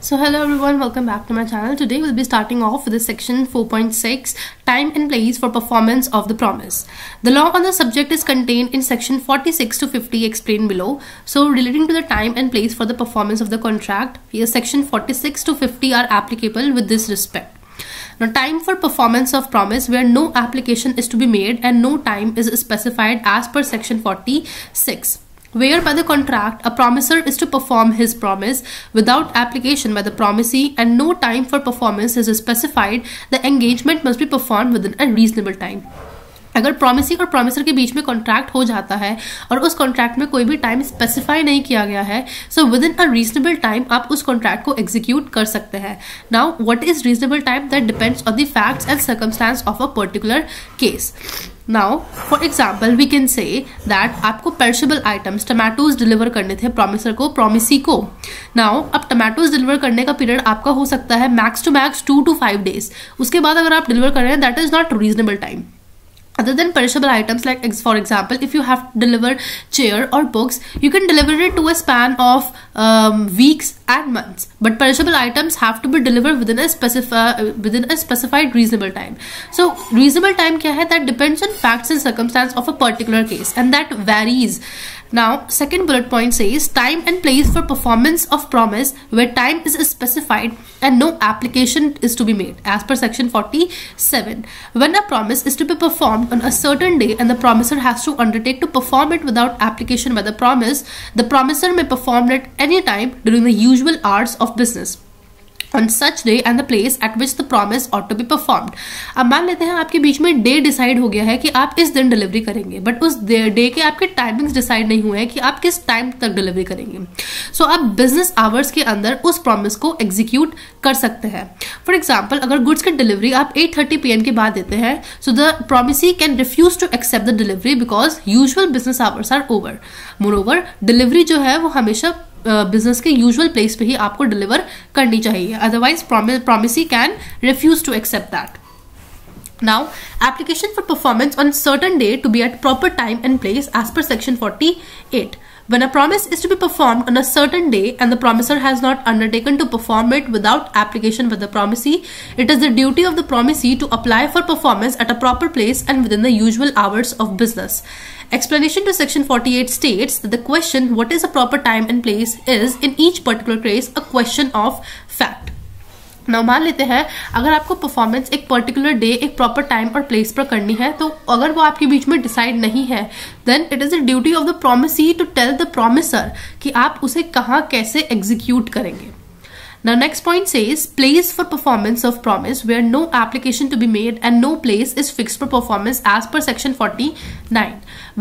So hello everyone, welcome back to my channel. Today we'll be starting off with the section 4.6 time and place for performance of the promise. The law on the subject is contained in section 46 to 50 explained below. So relating to the time and place for the performance of the contract, here section 46 to 50 are applicable with this respect. Now, time for performance of promise where no application is to be made and no time is specified as per section 46. Where by the contract a promisor is to perform his promise without application by the promisee and no time for performance is specified, the engagement must be performed within a reasonable time. अगर promisee और promisor के बीच में contract हो जाता है और उस contract में कोई भी टाइम स्पेसिफाई नहीं किया गया है, so within a reasonable time आप उस कॉन्ट्रैक्ट को एग्जीक्यूट कर सकते हैं. Now what is reasonable time? That depends on the facts and circumstances of a particular case. Now for example we can say that आपको perishable items tomatoes deliver करने थे promisor को, प्रोमिसी को. Now अब tomatoes deliver करने का period आपका हो सकता है max to max 2 to 5 days. उसके बाद अगर आप डिलीवर कर रहे हैं, that is not reasonable time. Other than perishable items, like for example, if you have to deliver chair or books, you can deliver it to a span of weeks and months. But perishable items have to be delivered within a specified reasonable time. So reasonable time क्या है? That depends on facts and circumstance of a particular case, and that varies. Now, second bullet point says time and place for performance of promise where time is specified and no application is to be made as per section 47. When a promise is to be performed on a certain day and the promisor has to undertake to perform it without application by the promiser may perform it any time during the usual hours of business on such day and the place at which the promise ought to be performed. अब मान लेते हैं आपके बीच में day decide हो गया है कि आप इस दिन डिलीवरी करेंगे, बट उस डे के आपके टाइमिंग्स डिसाइड नहीं हुए हैं कि आप किस टाइम तक डिलीवरी करेंगे. सो आप बिजनेस आवर्स के अंदर उस प्रॉमिस को एग्जीक्यूट कर सकते हैं. फॉर एग्जाम्पल, अगर गुड्स की डिलीवरी आप 8:30 PM के बाद देते हैं, so the promisee can refuse to accept the delivery because usual business hours are over. Moreover delivery जो है वो हमेशा बिजनेस के यूजुअल प्लेस पे ही आपको डिलीवर करनी चाहिए, otherwise promisee can refuse to accept that. Now, application for performance on certain day to be at proper time and place as per section 48. When a promise is to be performed on a certain day and the promiser has not undertaken to perform it without application by the promisee, it is the duty of the promisee to apply for performance at a proper place and within the usual hours of business. Explanation to section 48 states that the question what is a proper time and place is in each particular case a question of fact. now मान लेते हैं अगर आपको performance एक particular day एक proper time और place पर करनी है, तो अगर वो आपके बीच में डिसाइड नहीं है, then it is the duty of the promisee to tell the promisor कि आप उसे कहाँ कैसे एग्जीक्यूट करेंगे. Now next point says place for performance of promise where no application to be made and no place is fixed for performance as per section 49.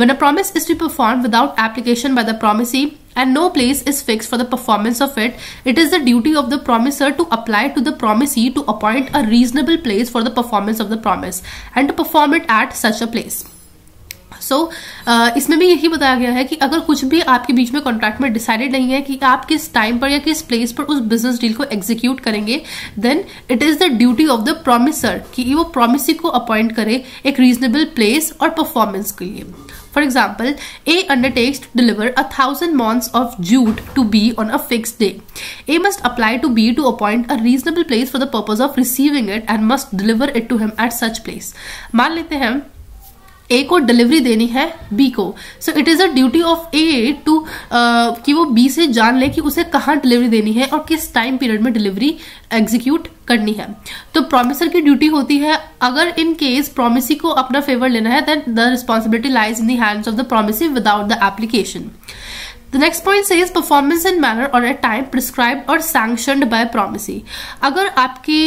When a promise is to be performed without application by the promisee and no place is fixed for the performance of it, it is the duty of the promiser to apply to the promisee to appoint a reasonable place for the performance of the promise and to perform it at such a place. सो इसमें भी यही बताया गया है कि अगर कुछ भी आपके बीच में कॉन्ट्रैक्ट में डिसाइडेड नहीं है कि आप किस टाइम पर या किस प्लेस पर उस बिजनेस डील को एग्जीक्यूट करेंगे, then it is the duty of the promisor कि वो प्रोमिसी को अपॉइंट करे एक रीजनेबल प्लेस और परफॉर्मेंस के लिए. For example, A undertakes to deliver 1,000 mons of jute to B on a fixed day. A must apply to B to appoint a reasonable place for the purpose of receiving it and must deliver it to him at such place. मान लेते हैं ए को delivery देनी है B को, so it is a duty of A to कि वो B से जान ले कि उसे कहाँ डिलीवरी देनी है और किस टाइम पीरियड में डिलीवरी एग्जीक्यूट करनी है. तो प्रोमिसर की ड्यूटी होती है, अगर इन केस प्रोमिसी को अपना फेवर लेना है, then the responsibility lies in the hands of the promisee without the application. The next point says performance in manner or at time prescribed or sanctioned by promisee. अगर आपके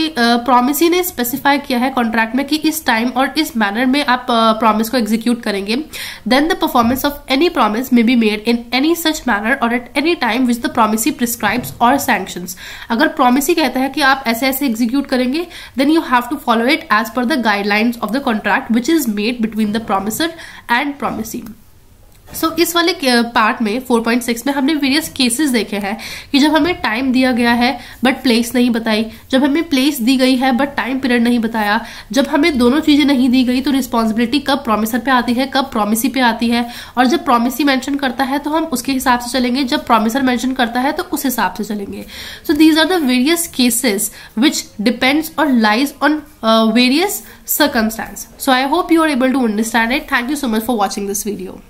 promisee ने specify किया है contract में कि इस time और इस मैनर में आप प्रॉमिस को एग्जीक्यूट करेंगे, then the performance of any promise may be made in any such manner or at any time which the promisee prescribes or sanctions. अगर promisee कहता है कि आप ऐसे ऐसे एग्जीक्यूट करेंगे, then you have to follow it as per the guidelines of the contract which is made between the promiser and promisee. इस वाले पार्ट में 4.6 में हमने वेरियस केसेस देखे हैं कि जब हमें टाइम दिया गया है बट प्लेस नहीं बताई, जब हमें प्लेस दी गई है बट टाइम पीरियड नहीं बताया, जब हमें दोनों चीजें नहीं दी गई तो रिस्पॉन्सिबिलिटी कब प्रोमिसर पे आती है, कब प्रोमिसी पे आती है, और जब प्रोमिसी मेंशन करता है तो हम उसके हिसाब से चलेंगे, जब प्रोमिसर मेंशन करता है तो उस हिसाब से चलेंगे. So these are the various cases which depends और lies on various circumstances. So I hope you are able to understand it. Thank you so much for watching this video.